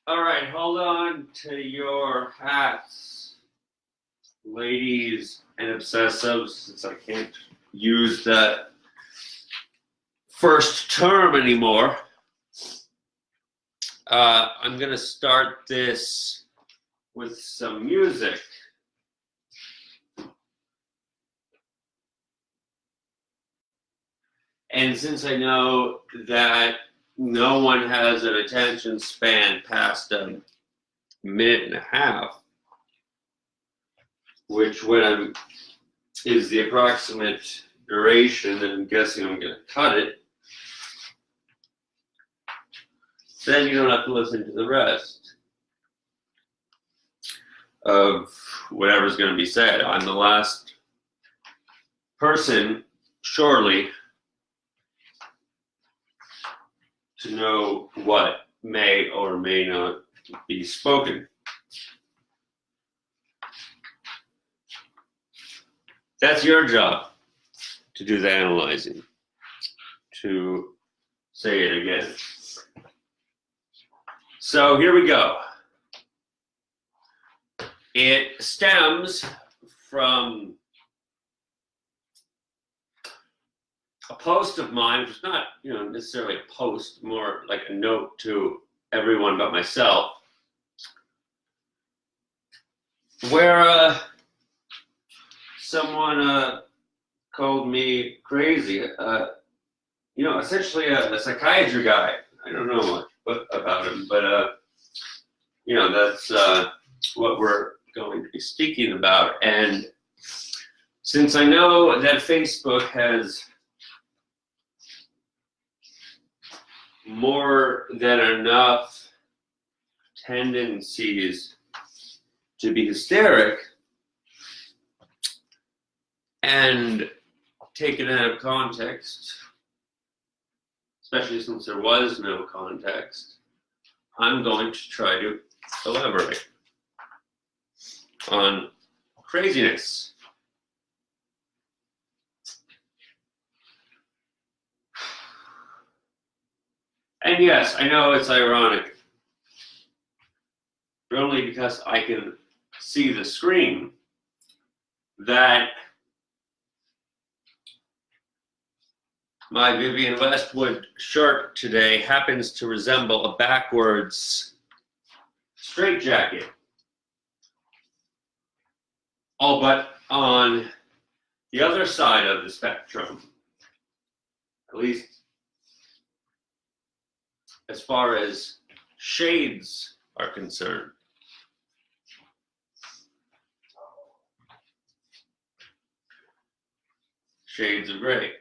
All right, hold on to your hats, ladies and obsessives, since I can't use that first term anymore. I'm going to start this with some music. And since I know that no one has an attention span past a minute and a half, which is the approximate duration, and I'm guessing I'm going to cut it, then you don't have to listen to the rest of whatever's going to be said. I'm the last person, surely, to know what may or may not be spoken. That's your job, to do the analyzing, to say it again. So here we go. It stems from a post of mine, which is not, necessarily a post, more like a note to everyone but myself, where someone called me crazy. Essentially a psychiatry guy. I don't know much about him, but that's what we're going to be speaking about. And since I know that Facebook has more than enough tendencies to be hysteric and taken out of context, especially since there was no context, I'm going to try to elaborate on craziness. And yes, I know it's ironic, but only because I can see the screen, that my Vivienne Westwood shirt today happens to resemble a backwards straitjacket. All but on the other side of the spectrum, at least as far as shades are concerned. Shades of gray.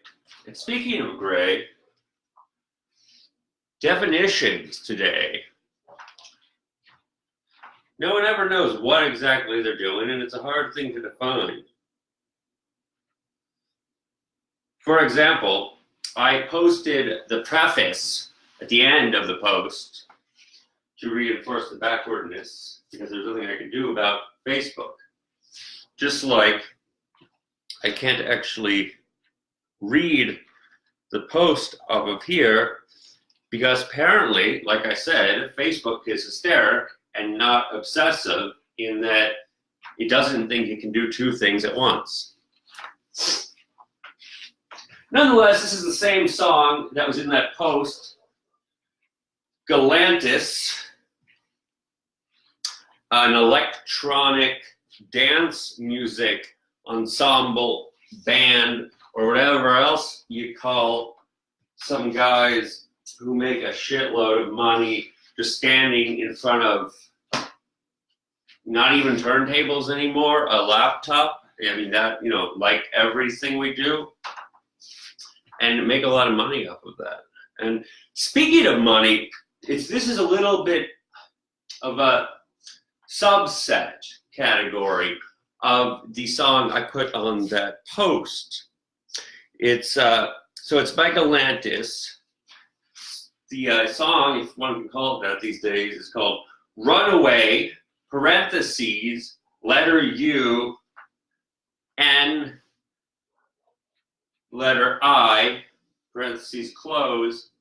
And speaking of gray, definitions today. No one ever knows what exactly they're doing, and it's a hard thing to define. For example, I posted the preface at the end of the post to reinforce the backwardness, because there's nothing I can do about Facebook. Just like I can't actually read the post up of here, because apparently, like I said, Facebook is hysteric and not obsessive, in that it doesn't think it can do two things at once. Nonetheless, this is the same song that was in that post. Galantis, an electronic dance music ensemble band, or whatever else you call some guys who make a shitload of money just standing in front of not even turntables anymore, a laptop. I mean, that, like everything we do, and make a lot of money off of that. And speaking of money, this is a little bit of a subset category of the song I put on that post. It's by Galantis. The song, if one can call it that these days, is called Runaway, parentheses, letter U, N, letter I, parentheses close,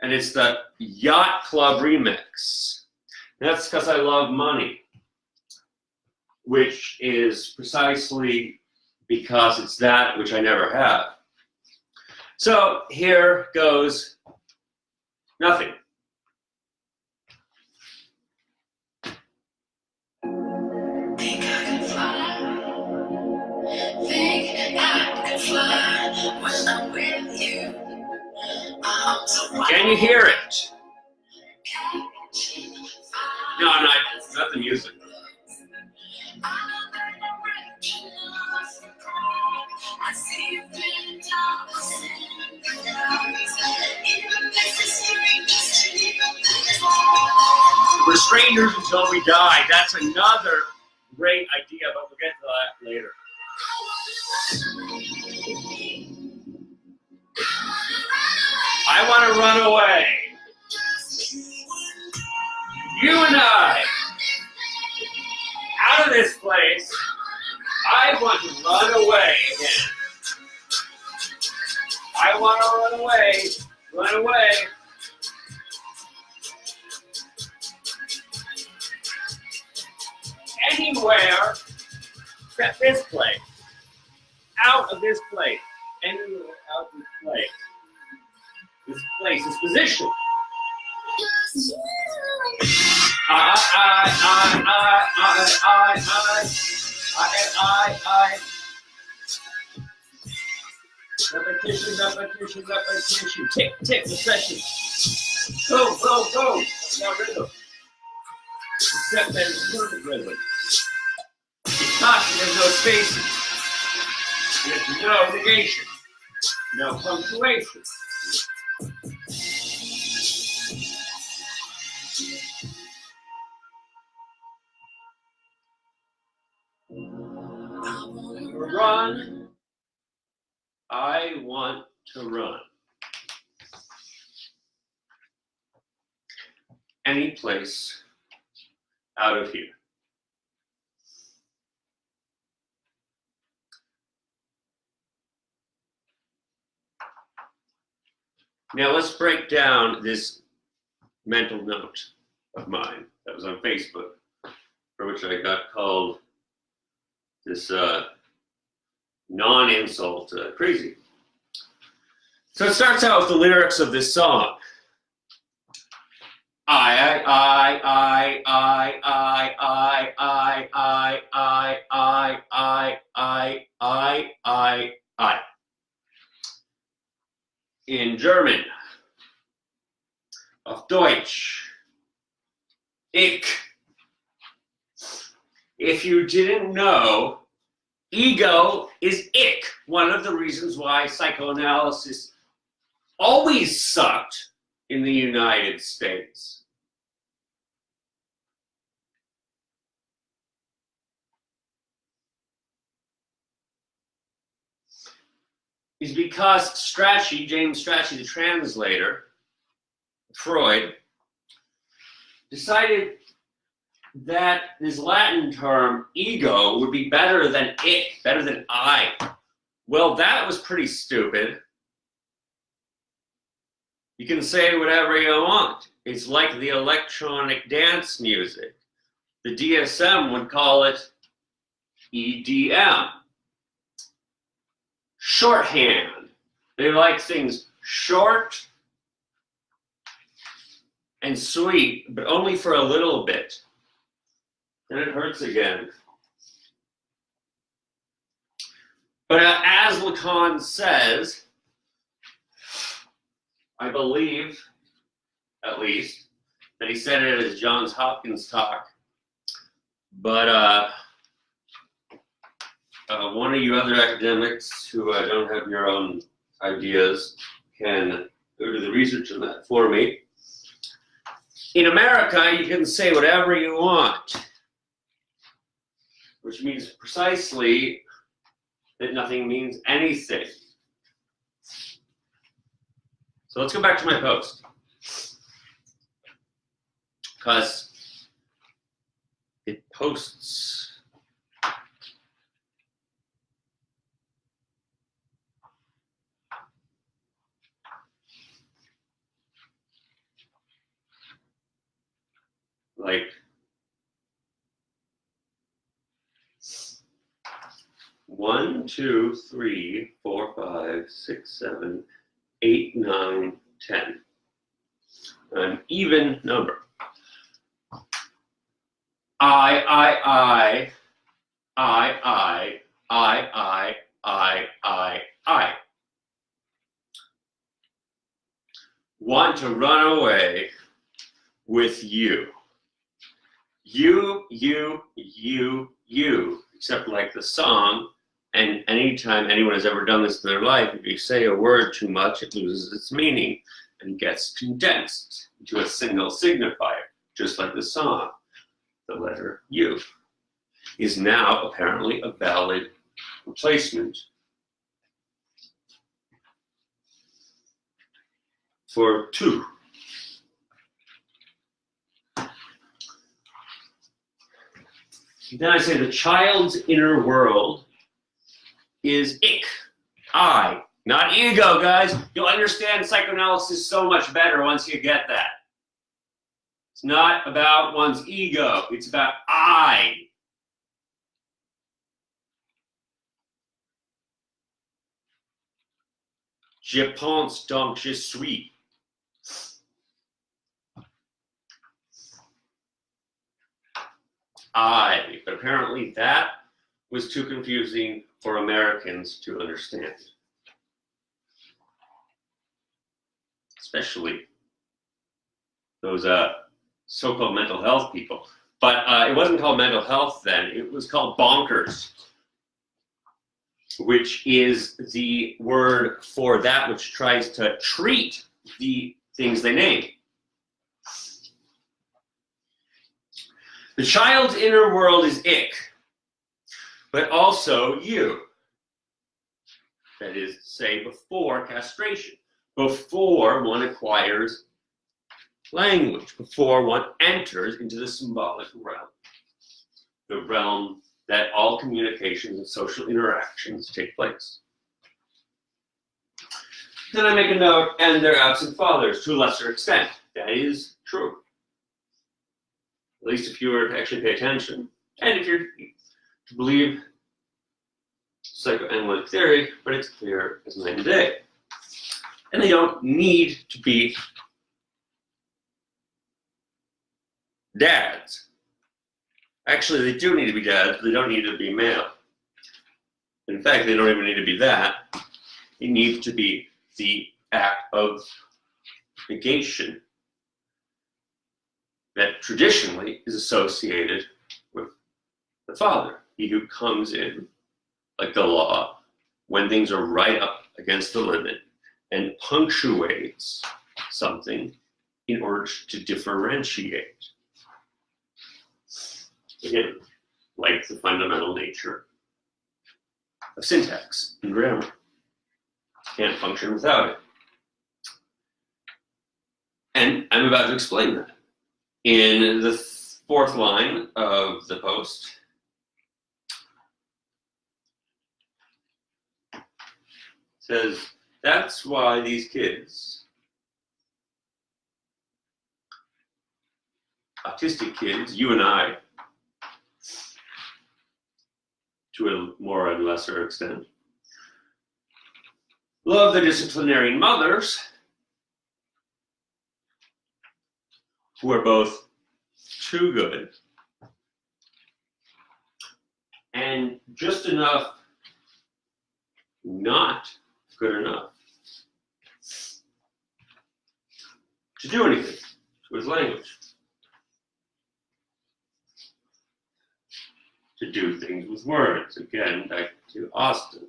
and it's the Yacht Club remix. And that's because I love money, which is precisely because it's that which I never have. So here goes nothing. Think I can fly. Think I can fly when I'm with you. Can you hear it? No, not the music. We're strangers until we die. That's another great idea, but we'll get to that later. I want to run away. You and I, out of this place. I want to run away again. I want to run away. Run away. Anywhere except this place. Out of this place. Anywhere out of this place. This place, this position. Repetition. Tick, recession. Go. Now rhythm. Except that it's perfect rhythm. Because there's no spaces. There's no negation. No punctuation. Run. I want to run. Any place out of here. Now let's break down this mental note of mine that was on Facebook, for which I got called this non-insult crazy. So it starts out with the lyrics of this song. I. In German, auf Deutsch, ich. If you didn't know, ego is ich. One of the reasons why psychoanalysis always sucked in the United States. Is because James Strachey, the translator, Freud, decided that this Latin term, ego, would be better than ich, better than I. Well, that was pretty stupid. You can say whatever you want. It's like the electronic dance music. The DSM would call it EDM. Shorthand. They like things short and sweet, but only for a little bit. Then it hurts again. But as Lacan says, I believe, at least, that he said it at his Johns Hopkins talk, but one of you other academics who don't have your own ideas can go do the research on that for me. In America, you can say whatever you want, which means precisely that nothing means anything. So let's go back to my post, because it posts like 1, 2, 3, 4, 5, 6, 7, 8, 9, 10. An even number. I. Want to run away with you. You. Except like the song, and anytime anyone has ever done this in their life, if you say a word too much, it loses its meaning and gets condensed into a single signifier, just like the song. The letter U is now apparently a valid replacement for two. Then I say the child's inner world is ich, I, not ego, guys. You'll understand psychoanalysis so much better once you get that. It's not about one's ego, it's about I. Je pense donc je suis. I, but apparently that was too confusing for Americans to understand. Especially those so-called mental health people. But it wasn't called mental health then, it was called bonkers, which is the word for that which tries to treat the things they name. The child's inner world is ich, but also you. That is, say, before castration, before one acquires language, before one enters into the symbolic realm, the realm that all communications and social interactions take place. Then I make a note, and their absent fathers, to a lesser extent. That is true. At least if you were to actually pay attention, and if you're to believe psychoanalytic theory, but it's clear as night and day. And they don't need to be dads. Actually, they do need to be dads, but they don't need to be male. In fact, they don't even need to be that. It needs to be the act of negation that traditionally is associated with the father. He who comes in, like the law, when things are right up against the limit and punctuates something in order to differentiate. Again, like the fundamental nature of syntax and grammar. Can't function without it. And I'm about to explain that. In the fourth line of the post, it says, that's why these kids, autistic kids, you and I, to a more and lesser extent, love the disciplinarian mothers who are both too good and just enough not good enough to do anything to his language, to do things with words. Again, back to Austin.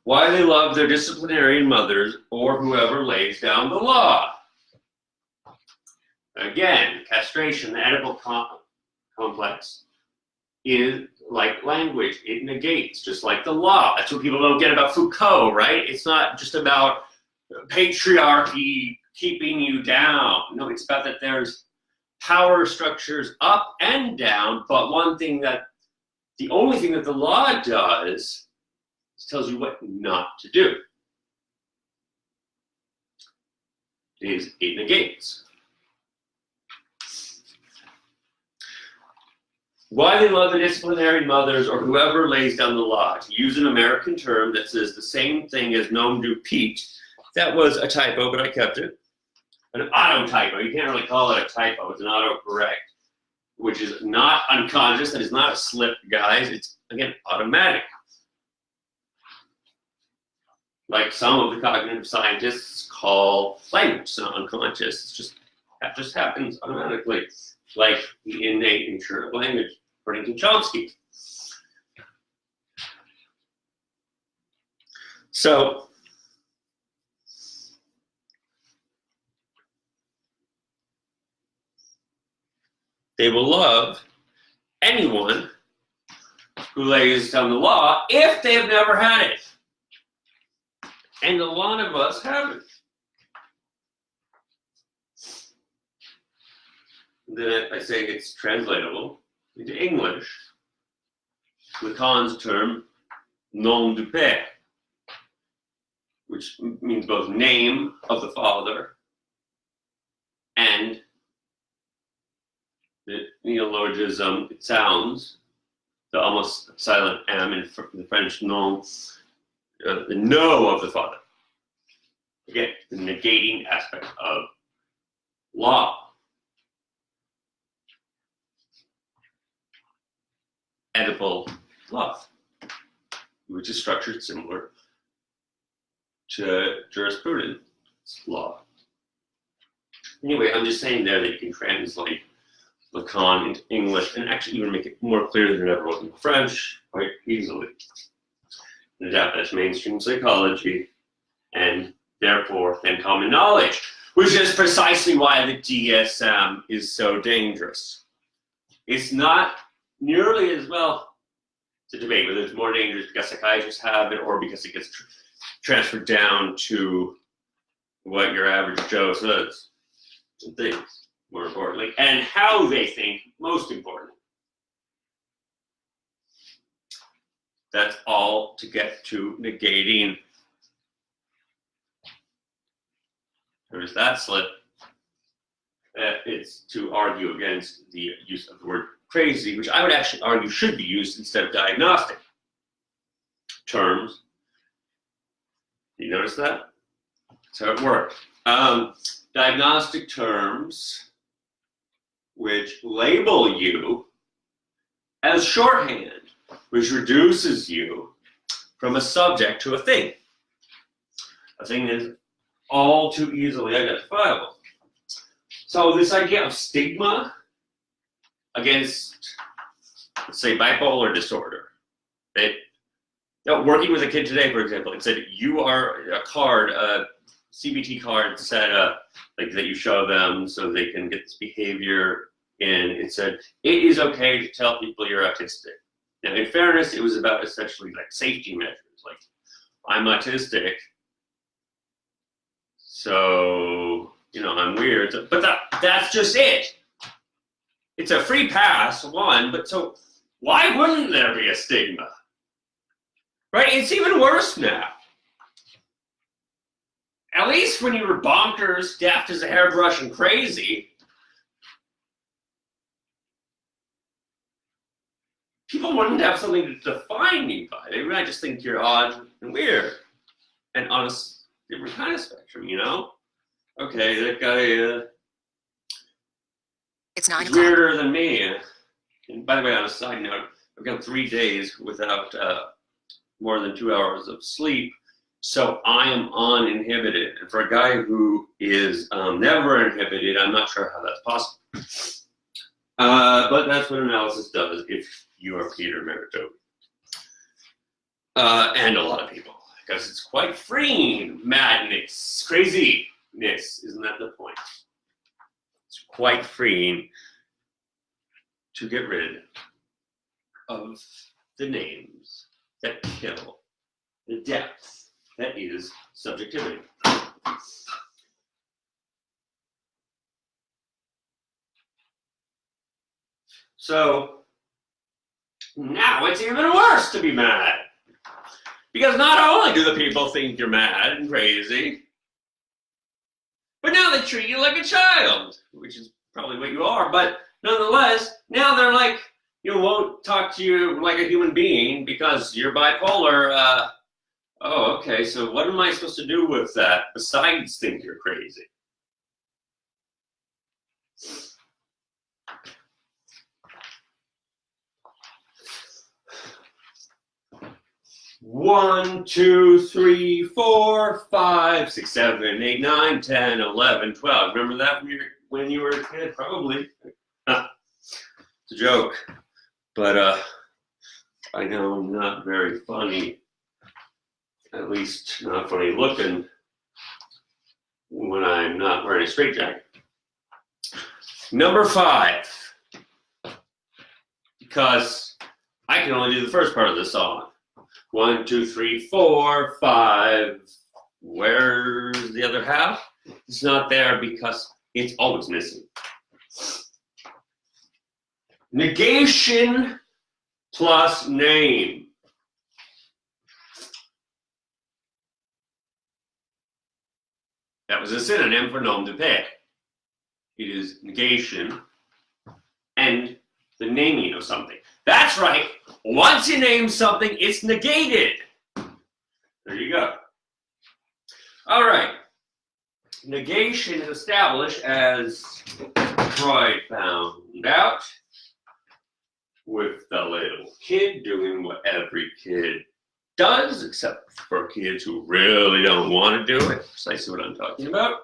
Why they love their disciplinarian mothers or whoever lays down the law. Again, castration, the Oedipal complex, is like language. It negates, just like the law. That's what people don't get about Foucault, right? It's not just about patriarchy keeping you down. No, it's about that there's power structures up and down, but the only thing that the law does is tells you what not to do. It negates. why they love the disciplinary mothers or whoever lays down the law. To use an American term that says the same thing as nom du Pete, that was a typo, but I kept it. An auto typo. You can't really call it a typo. It's an autocorrect, which is not unconscious. That is not a slip, guys. It's, again, automatic. Like some of the cognitive scientists call language. It's not unconscious. It's just, that just happens automatically. Like the innate nature of language, according to Chomsky. So, they will love anyone who lays down the law if they have never had it. And a lot of us haven't. Then I say it's translatable into English. Lacan's term, nom du père, which means both name of the father and the neologism, it sounds, the almost silent M in the French nom, the no of the father. Again, the negating aspect of law. Edible love, which is structured similar to jurisprudence law. Anyway, I'm just saying there that you can translate Lacan into English and actually even make it more clear than it ever was in French quite easily. And adapt that to mainstream psychology and therefore then common knowledge, which is precisely why the DSM is so dangerous. It's not nearly as well, it's a debate whether it's more dangerous because psychiatrists have it or because it gets transferred down to what your average Joe says and thinks, more importantly, and how they think, most importantly. That's all to get to negating. There's that slip. It's to argue against the use of the word crazy, which I would actually argue should be used instead of diagnostic terms. You notice that? That's how it works. Diagnostic terms which label you as shorthand, which reduces you from a subject to a thing. A thing that is all too easily identifiable. So this idea of stigma against, let's say, bipolar disorder. Working with a kid today, for example, it said you are a card, a CBT card set up, like that you show them so they can get this behavior in. It said it is okay to tell people you're autistic. Now, in fairness, it was about essentially like safety measures, like I'm autistic, so I'm weird. But that's just it. It's a free pass, one, but so why wouldn't there be a stigma? Right? It's even worse now. At least when you were bonkers, daft as a hairbrush, and crazy, people wouldn't have something to define you by. They might just think you're odd and weird. And on a different kind of spectrum, Okay, that guy It's 9 is o'clock. weirder than me. And by the way, on a side note, I've gone 3 days without more than 2 hours of sleep. So I am uninhibited. And for a guy who is never inhibited, I'm not sure how that's possible. But that's what analysis does if you are Peter Dobey. And a lot of people. Because it's quite freeing. Madness. Craziness. Isn't that the point? It's quite freeing to get rid of the names that kill the depth that is subjectivity. So now it's even worse to be mad. Because not only do the people think you're mad and crazy, but now they treat you like a child, which is probably what you are, but nonetheless, now they're like, even won't talk to you like a human being because you're bipolar. Oh, okay, so what am I supposed to do with that besides think you're crazy? One, two, three, 4, 5, 6, 7, 8, 9, 10, 11, 12. Remember that when you were a kid? Probably. It's a joke. But I know I'm not very funny. At least not funny looking when I'm not wearing a straitjacket. Number 5. Because I can only do the first part of the song. 1, 2, 3, 4, 5. Where's the other half? It's not there because it's always missing. Negation plus name. That was a synonym for nom de paix. It is negation and the naming of something. That's right. Once you name something, it's negated. There you go. All right. Negation is established, as Freud found out, with the little kid doing what every kid does, except for kids who really don't want to do it. Precisely what I'm talking about.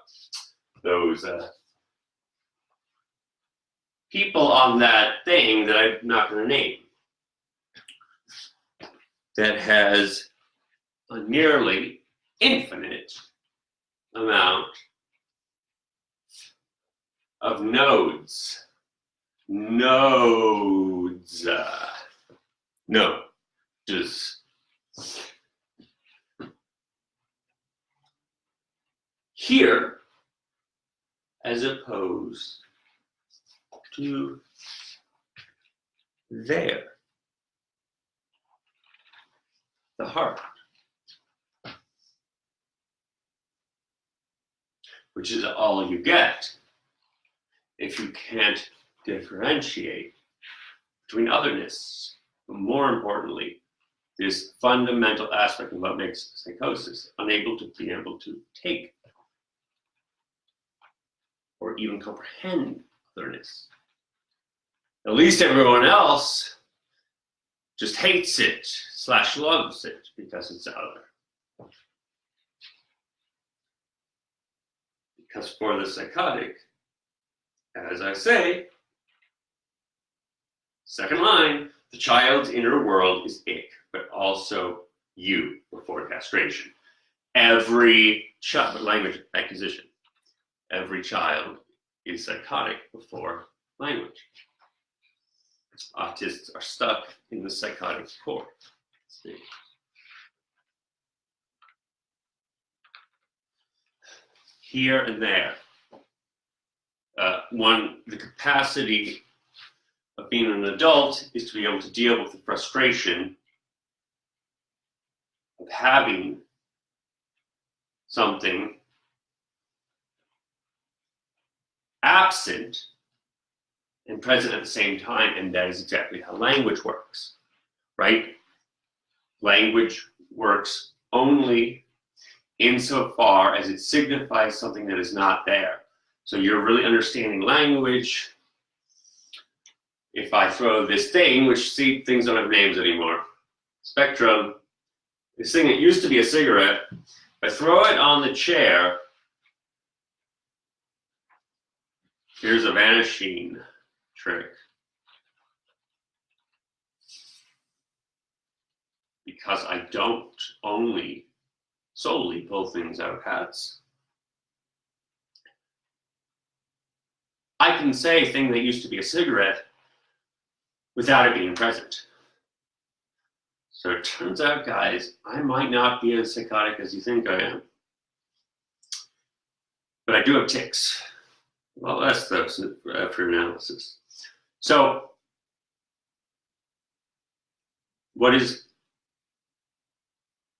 Those people on that thing that I'm not going to name, that has a nearly infinite amount of nodes. Nodes. Nodes. Here, as opposed to there. The heart, which is all you get if you can't differentiate between otherness, but more importantly, this fundamental aspect of what makes psychosis unable to be able to take or even comprehend otherness. At least everyone else just hates it / loves it because it's other. Because for the psychotic, as I say, second line, the child's inner world is ick, but also you before castration. Every child, language acquisition, every child is psychotic before language. Autists are stuck in the psychotic core. Here and there. The capacity of being an adult is to be able to deal with the frustration of having something absent and present at the same time, and that is exactly how language works, right? Language works only insofar as it signifies something that is not there. So you're really understanding language if I throw this thing, which, see, things don't have names anymore, spectrum, this thing that used to be a cigarette, if I throw it on the chair, here's a vanishing trick. Because I don't only solely pull things out of hats. I can say thing that used to be a cigarette without it being present. So it turns out, guys, I might not be as psychotic as you think I am. But I do have tics. Well, that's after analysis. So, what is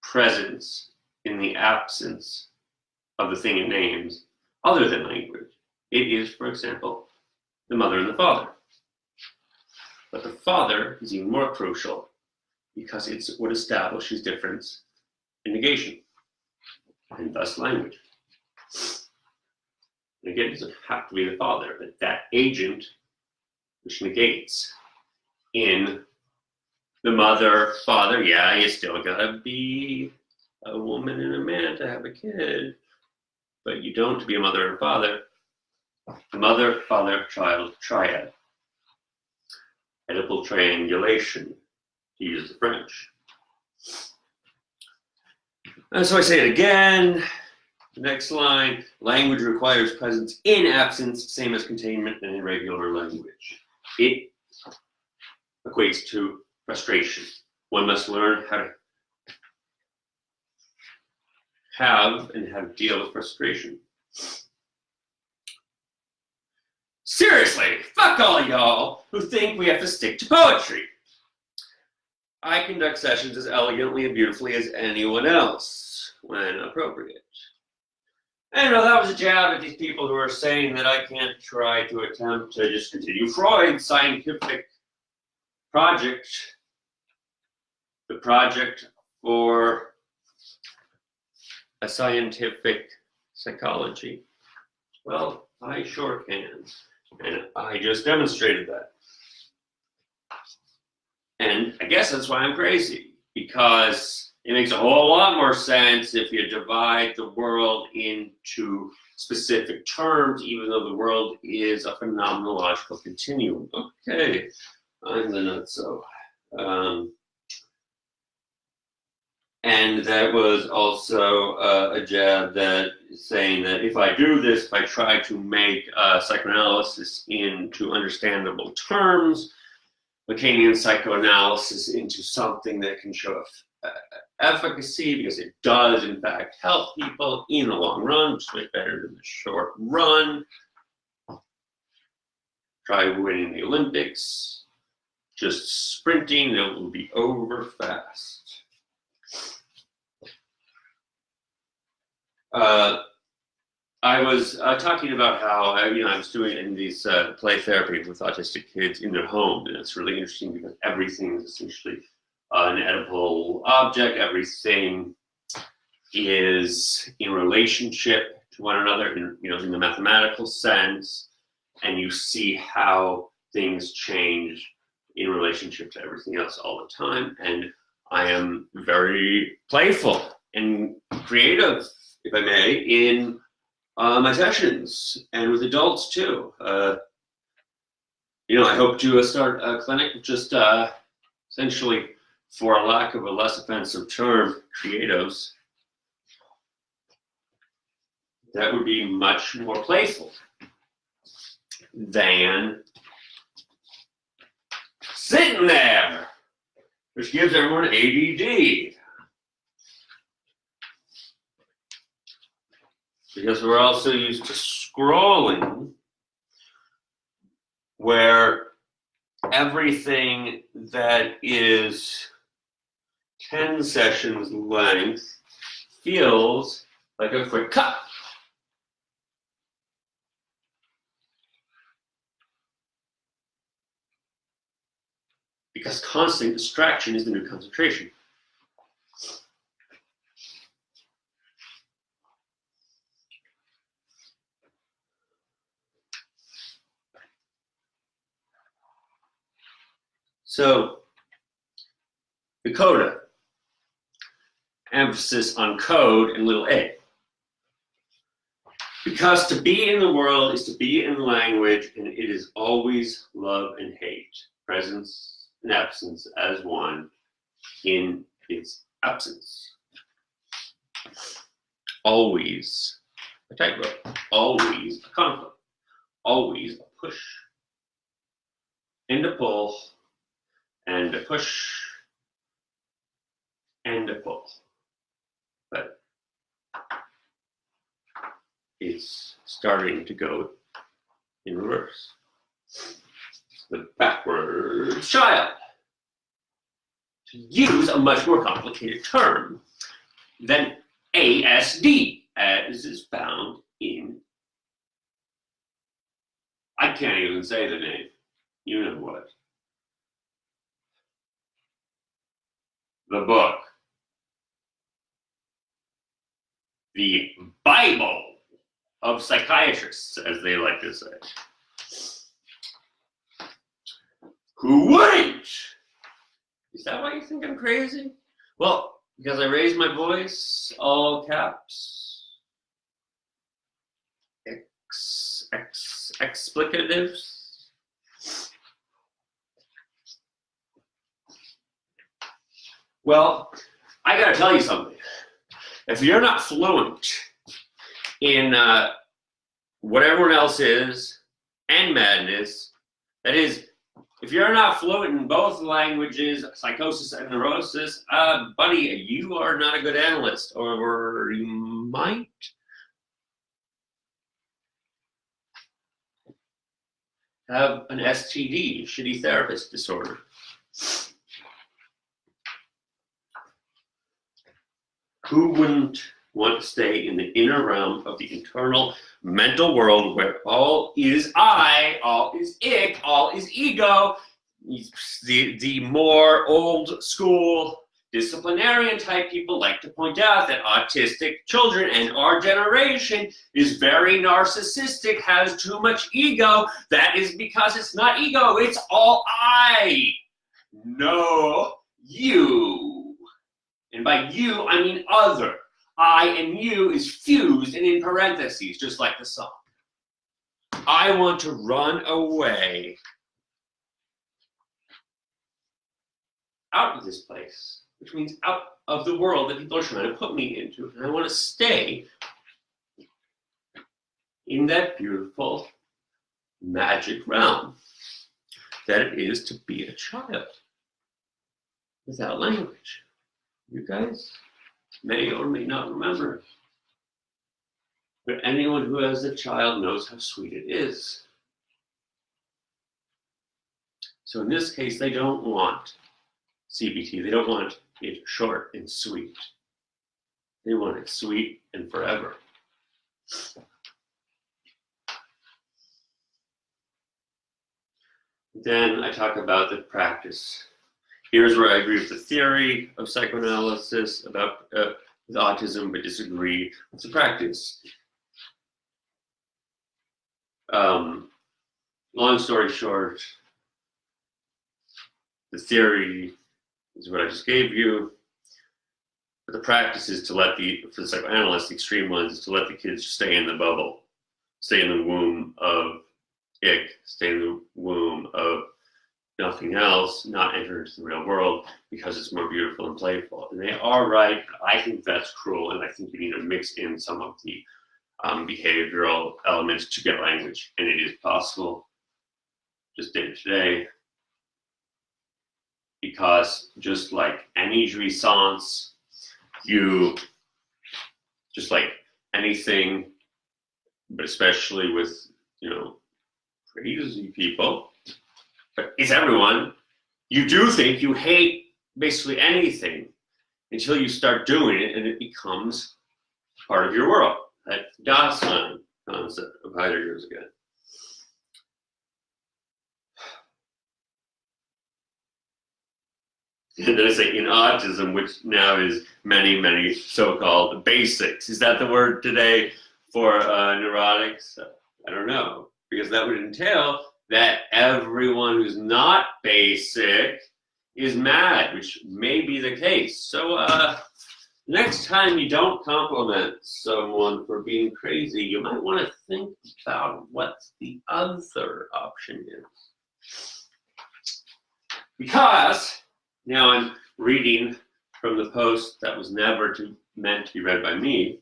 presence in the absence of the thing it names, other than language? It is, for example, the mother and the father. But the father is even more crucial because it's what establishes difference and negation, and thus language. And again, it doesn't have to be the father, but that agent which negates. In the mother, father, yeah, you still gotta be a woman and a man to have a kid, but you don't to be a mother and father. Mother, father, child, triad. Oedipal triangulation, to use the French. And so I say it again. Next line, language requires presence in absence, same as containment in irregular language. It equates to frustration. One must learn how to have and how to deal with frustration. Seriously, fuck all y'all who think we have to stick to poetry. I conduct sessions as elegantly and beautifully as anyone else, when appropriate. I know that was a jab at these people who are saying that I can't try to attempt to just continue Freud's scientific project, the project for a scientific psychology. Well, I sure can, and I just demonstrated that. And I guess that's why I'm crazy, because it makes a whole lot more sense if you divide the world into specific terms, even though the world is a phenomenological continuum. Okay, I'm the nutso. And that was also a jab that is saying that if I do this, if I try to make psychoanalysis into understandable terms, Lacanian psychoanalysis into something that can show efficacy, because it does in fact help people in the long run, which is way better than the short run. Try winning the Olympics. Just sprinting, it will be over fast. I was talking about how I was doing in these play therapy with autistic kids in their home, and it's really interesting because everything is essentially an Oedipal object. Everything is in relationship to one another, in the mathematical sense, and you see how things change in relationship to everything else all the time. And I am very playful and creative, if I may, in my sessions and with adults too. I hope to start a clinic just essentially, for lack of a less offensive term, creatives. That would be much more playful than sitting there, which gives everyone ADD. Because we're also used to scrolling, where everything that is 10 sessions length feels like a quick cut. Because constant distraction is the new concentration. So, the coda, emphasis on code and little a. Because to be in the world is to be in language, and it is always love and hate, presence and absence as one in its absence. Always a tightrope, always a conflict, always a push and a pull, and a push and a pull. But it's starting to go in reverse. The backward child. To use a much more complicated term than ASD, as is found in, I can't even say the name, you know what. the book, the Bible of psychiatrists, as they like to say. Who wouldn't? Is that why you think I'm crazy? Well, because I raised my voice, all caps, explicatives. Well, I gotta tell you something. If you're not fluent in what everyone else is and madness, that is, if you're not fluent in both languages, psychosis and neurosis, buddy, you are not a good analyst, or you might have an STD, shitty therapist disorder. Who wouldn't want to stay in the inner realm of the internal mental world where all is I, all is ick, all is ego? The more old school disciplinarian type people like to point out that autistic children and our generation is very narcissistic, has too much ego. That is because it's not ego, it's all I. No, you. And by you, I mean other. I and you is fused and in parentheses, just like the song. I want to run away out of this place, which means out of the world that people are trying to put me into. And I want to stay in that beautiful magic realm that it is to be a child without language. You guys may or may not remember, but anyone who has a child knows how sweet it is. So in this case, they don't want CBT. They don't want it short and sweet. They want it sweet and forever. Then I talk about the practice. Here's where I agree with the theory of psychoanalysis about with autism, but disagree with the practice. Long story short, the theory is what I just gave you, but the practice is to let for the psychoanalyst, the extreme ones, is to let the kids stay in the bubble, stay in the womb of ick, stay in the womb of nothing else, not enter into the real world because it's more beautiful and playful. And they are right. I think that's cruel, and I think you need to mix in some of the behavioral elements to get language, and it is possible. Just did it today. Because just like any jouissance, just like anything, but especially with, crazy people, but it's everyone, you do think you hate basically anything until you start doing it and it becomes part of your world. That DSM concept of Heidegger's again. And then I say in autism, which now is many, many so-called basics. Is that the word today for neurotics? I don't know, because that would entail that everyone who's not basic is mad, which may be the case. So next time you don't compliment someone for being crazy, you might want to think about what the other option is. Because now I'm reading from the post that was never meant to be read by me.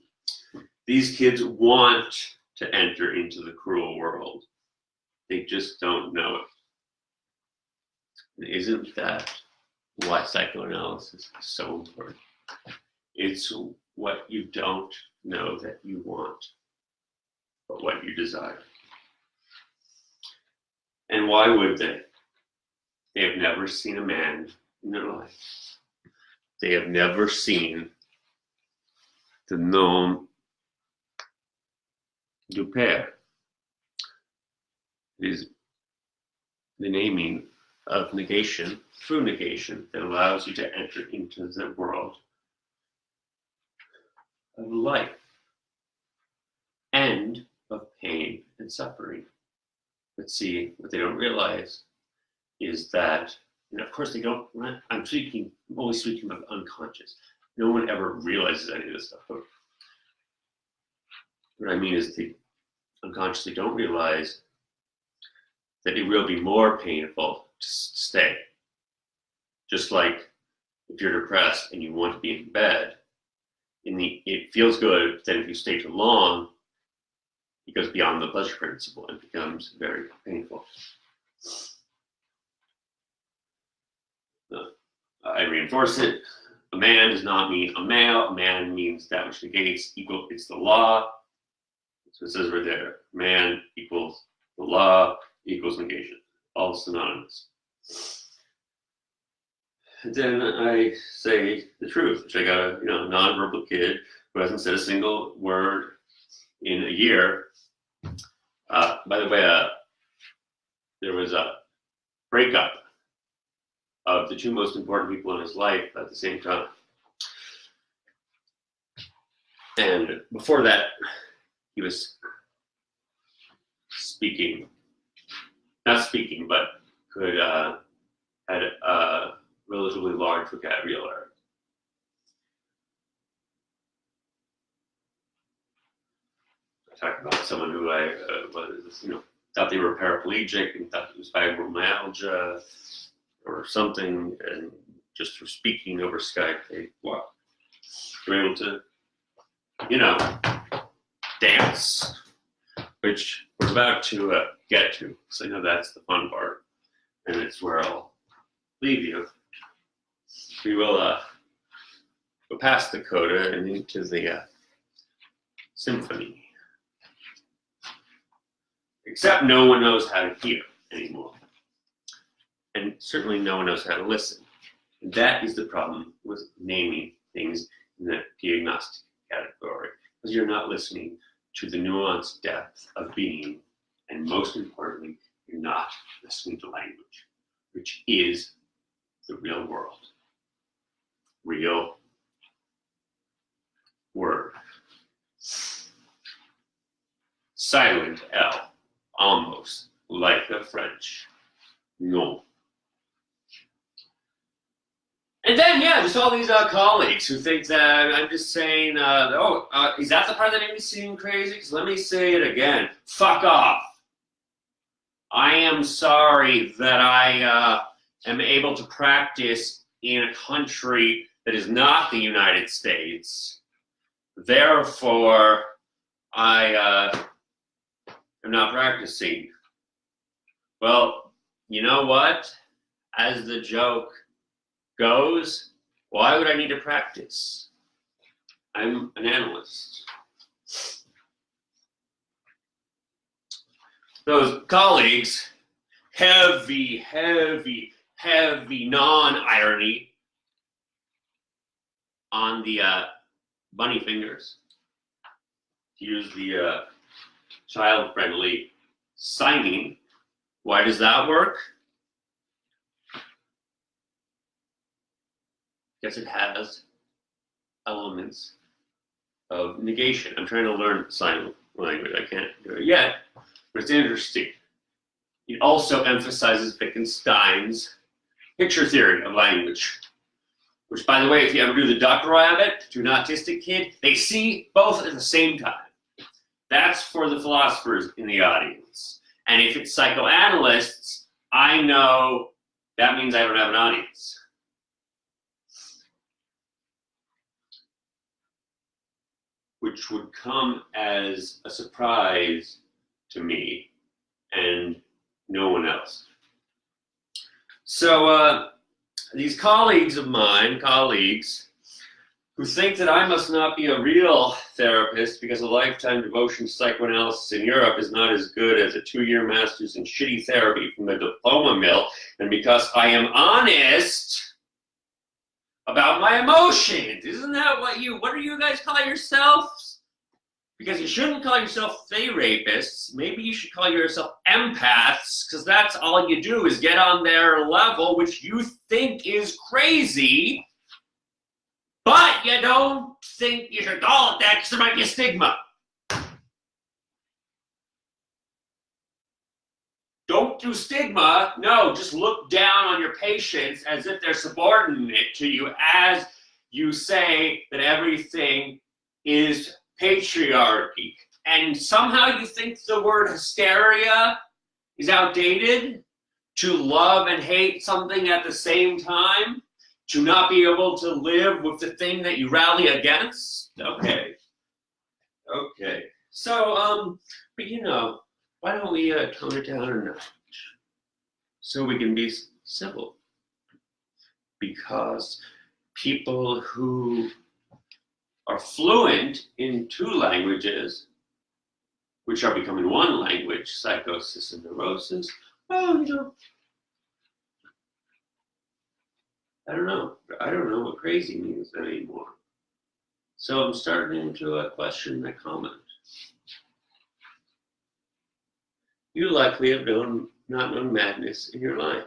These kids want to enter into the cruel world. They just don't know it. And isn't that why psychoanalysis is so important? It's what you don't know that you want, but what you desire. And why would they? They have never seen a man in their life. They have never seen the nom du père. It is the naming of negation, through negation, that allows you to enter into the world of life and of pain and suffering. But see, what they don't realize is that, and of course they don't, I'm always speaking of unconscious. No one ever realizes any of this stuff. But what I mean is they unconsciously don't realize that it will be more painful to stay. Just like if you're depressed and you want to be in bed, it feels good, but then if you stay too long, it goes beyond the pleasure principle and becomes very painful. I reinforce it. A man does not mean a male. A man means that which negates equal. It's the law. So it says right there, man equals the law equals negation. All synonymous. And then I say the truth, which I got a non-verbal kid who hasn't said a single word in a year. By the way, there was a breakup of the two most important people in his life at the same time. And before that, he was not speaking, but had a relatively large vocabulary. I talked about someone who I thought they were paraplegic and thought it was fibromyalgia or something, and just through speaking over Skype, they were able to, dance, which we're about to get to. So that's the fun part, and it's where I'll leave you. We will go past the coda and into the symphony. Except no one knows how to hear anymore. And certainly no one knows how to listen. And that is the problem with naming things in the diagnostic category, because you're not listening to the nuanced depth of being, and most importantly, you're not listening to language, which is the real world. Real word. Silent L, almost like the French. No. And then, just all these colleagues who think that I'm just saying, is that the part that made me seem crazy? Because let me say it again. Fuck off. I am sorry that I am able to practice in a country that is not the United States. Therefore, I am not practicing. Well, you know what? As the joke goes, why would I need to practice? I'm an analyst. Those colleagues, heavy non-irony on the bunny fingers. To use the child-friendly signing. Why does that work? Because it has elements of negation. I'm trying to learn sign language. I can't do it yet, but it's interesting. It also emphasizes Wittgenstein's picture theory of language, which, by the way, if you ever do the duck rabbit to an autistic kid, they see both at the same time. That's for the philosophers in the audience. And if it's psychoanalysts, I know that means I don't have an audience. Which would come as a surprise to me and no one else. So these colleagues of mine, who think that I must not be a real therapist because a lifetime devotion to psychoanalysis in Europe is not as good as a 2-year master's in shitty therapy from the diploma mill, and because I am honest about my emotions. Isn't that what do you guys call yourselves? Because you shouldn't call yourself they rapists. Maybe you should call yourself empaths, because that's all you do is get on their level, which you think is crazy, but you don't think you should call it that because there might be a stigma. Don't do stigma. No, just look down on your patients as if they're subordinate to you as you say that everything is patriarchy. And somehow you think the word hysteria is outdated? To love and hate something at the same time? To not be able to live with the thing that you rally against? Okay. So, but you know, why don't we tone it down a notch so we can be civil? Because people who are fluent in two languages, which are becoming one language, psychosis and neurosis, well, you know, I don't know what crazy means anymore. So I'm starting to question that comment. You likely have not known madness in your life.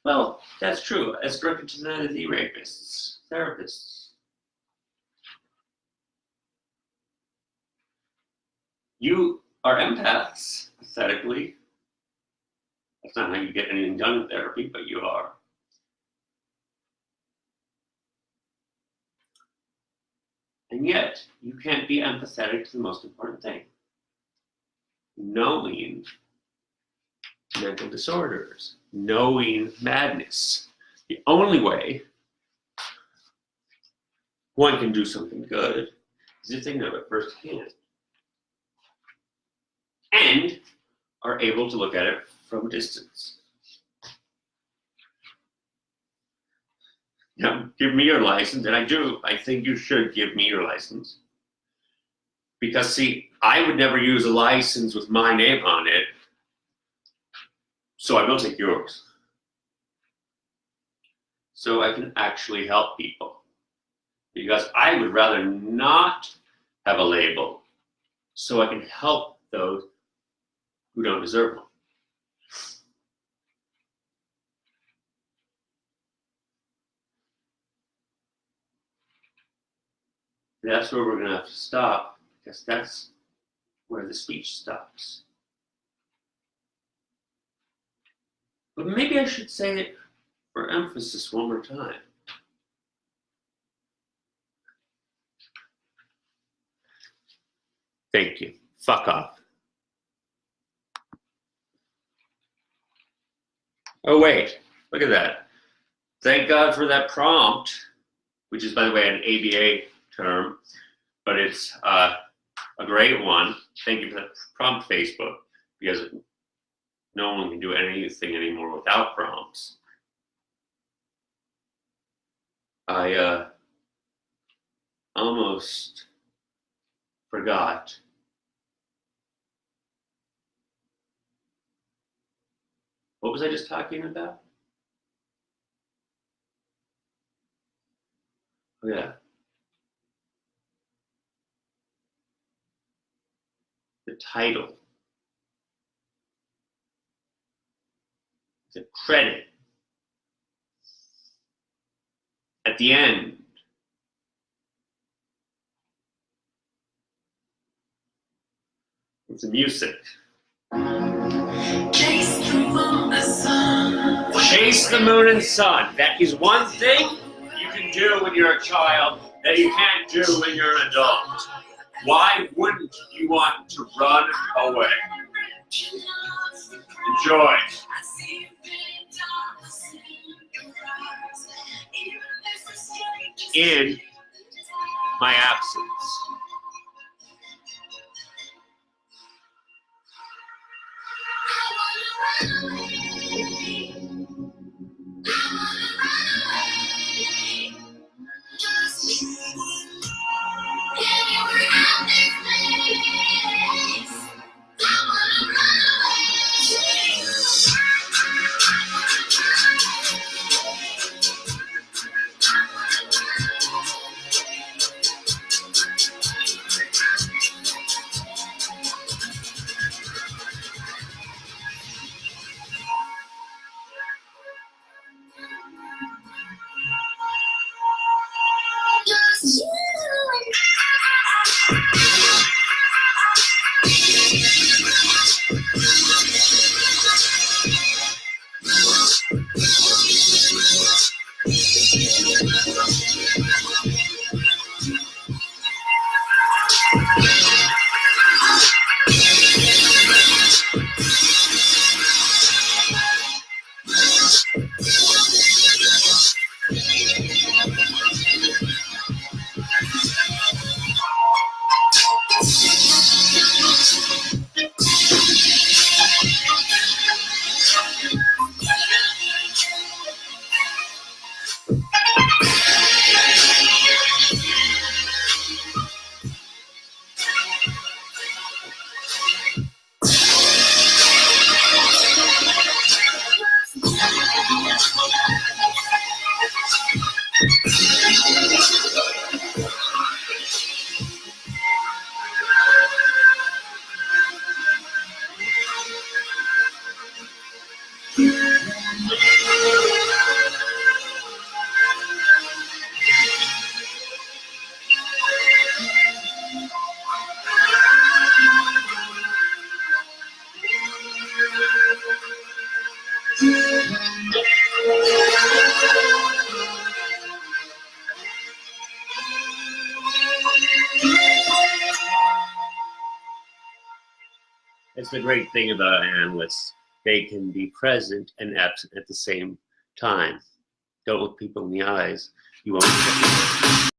Well, that's true, as represented as rapists, therapists. You are empaths, pathetically. That's not how you get anything done in therapy, but you are. And yet, you can't be empathetic to the most important thing. Knowing mental disorders, knowing madness. The only way one can do something good is if they know it firsthand and are able to look at it from a distance. Now, give me your license, and I do. I think you should give me your license. Because, see, I would never use a license with my name on it, so I will take yours. So I can actually help people. Because I would rather not have a label, so I can help those who don't deserve one. That's where we're going to have to stop, because that's where the speech stops. But maybe I should say it for emphasis one more time. Thank you. Fuck off. Oh, wait. Look at that. Thank God for that prompt, which is, by the way, an ABA term, but it's a great one. Thank you for that prompt, Facebook, because no one can do anything anymore without prompts. I almost forgot. What was I just talking about? Oh, yeah. The title. The credit. At the end. It's the music. Chase the moon and sun. Chase the moon and sun. That is one thing you can do when you're a child that you can't do when you're an adult. Why wouldn't you want to run away? Enjoy. In my absence. It's the great thing about analysts. They can be present and absent at the same time. Don't look people in the eyes. You won't.